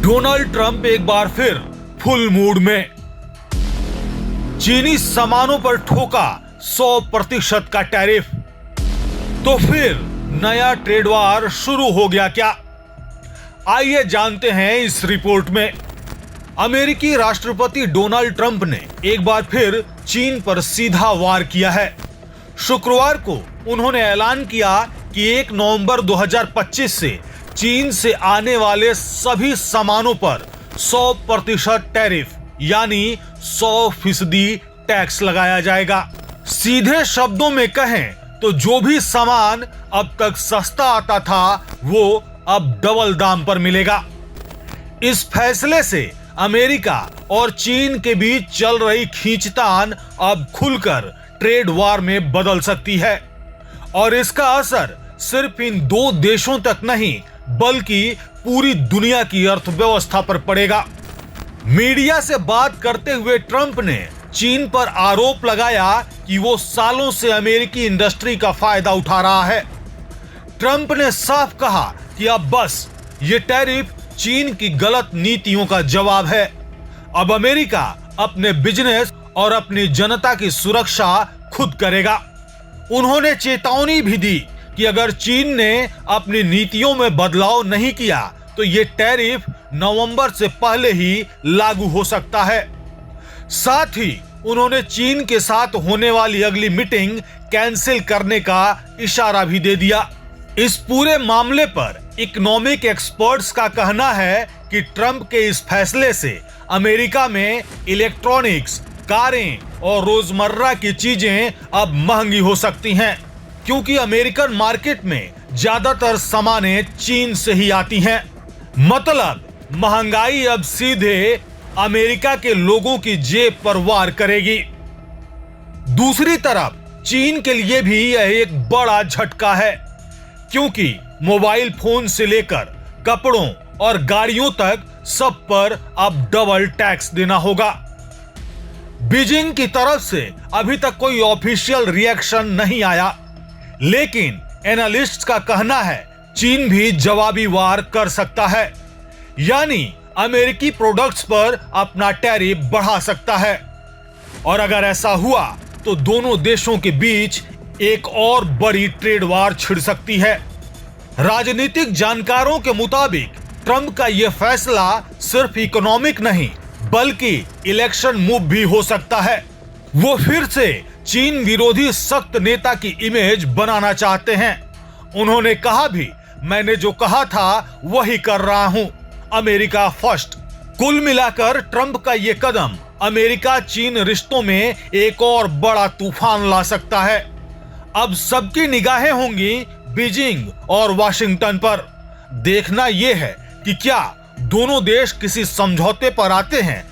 Donald Trump एक बार फिर full mood में। चीनी सामानों पर ठोका 100% का टैरिफ। तो फिर नया ट्रेड वार शुरू हो गया क्या? आइए जानते हैं इस रिपोर्ट में। अमेरिकी राष्ट्रपति डोनाल्ड ट्रंप ने एक बार फिर चीन पर सीधा वार किया है। शुक्रवार को उन्होंने ऐलान किया कि 1 नवंबर 2025 से चीन से आने वाले सभी सामानों पर 100% टैरिफ यानी 100% टैक्स लगाया जाएगा। सीधे शब्दों में कहें तो जो भी सामान अब तक सस्ता आता था वो अब डबल दाम पर मिलेगा। इस फैसले से अमेरिका और चीन के बीच चल रही खींचतान अब खुलकर ट्रेड वार में बदल सकती है और इसका असर सिर्फ इन दो देशों तक नहीं बल्कि पूरी दुनिया की अर्थव्यवस्था पर पड़ेगा। मीडिया से बात करते हुए ट्रंप ने चीन पर आरोप लगाया कि वो सालों से अमेरिकी इंडस्ट्री का फायदा उठा रहा है। ट्रंप ने साफ कहा कि अब बस ये टैरिफ चीन की गलत नीतियों का जवाब है। अब अमेरिका अपने बिजनेस और अपनी जनता की सुरक्षा खुद करेगा। उन्होंने चेतावनी भी दी कि अगर चीन ने अपनी नीतियों में बदलाव नहीं किया तो ये टैरिफ नवंबर से पहले ही लागू हो सकता है। साथ ही उन्होंने चीन के साथ होने वाली अगली मीटिंग कैंसिल करने का इशारा भी दे दिया। इस पूरे मामले पर इकोनॉमिक एक्सपर्ट्स का कहना है कि ट्रंप के इस फैसले से अमेरिका में इलेक्ट्रॉनिक्स, कारें और रोजमर्रा की चीजें अब महंगी हो सकती हैं क्योंकि अमेरिकन मार्केट में ज्यादातर सामानें चीन से ही आती हैं। मतलब महंगाई अब सीधे अमेरिका के लोगों की जेब पर वार करेगी। दूसरी तरफ चीन के लिए भी यह एक बड़ा झटका है क्योंकि मोबाइल फोन से लेकर कपड़ों और गाड़ियों तक सब पर अब डबल टैक्स देना होगा। बीजिंग की तरफ से अभी तक कोई ऑफिशियल रिएक्शन नहीं आया, लेकिन एनालिस्ट्स का कहना है चीन भी जवाबी वार कर सकता है यानी अमेरिकी प्रोडक्ट्स पर अपना टैरिफ बढ़ा सकता है और अगर ऐसा हुआ तो दोनों देशों के बीच एक और बड़ी ट्रेड वार छिड़ सकती है। राजनीतिक जानकारों के मुताबिक ट्रंप का यह फैसला सिर्फ इकोनॉमिक नहीं बल्कि इलेक्शन मूव भी हो सकता है। वो फिर से चीन विरोधी सख्त नेता की इमेज बनाना चाहते हैं। उन्होंने कहा भी, मैंने जो कहा था वही कर रहा हूं, अमेरिका फर्स्ट। कुल मिलाकर ट्रंप का ये कदम अमेरिका चीन रिश्तों में एक और बड़ा तूफान ला सकता है। अब सबकी निगाहें होंगी बीजिंग और वाशिंगटन पर। देखना यह है कि क्या दोनों देश किसी समझौते पर आते हैं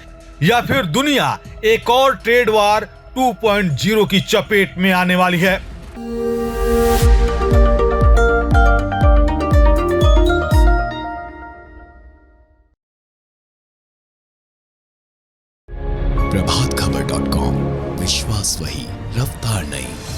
या फिर दुनिया एक और ट्रेड वार 2.0 की चपेट में आने वाली है। प्रभातखबर.com, विश्वास वही, रफ्तार नहीं।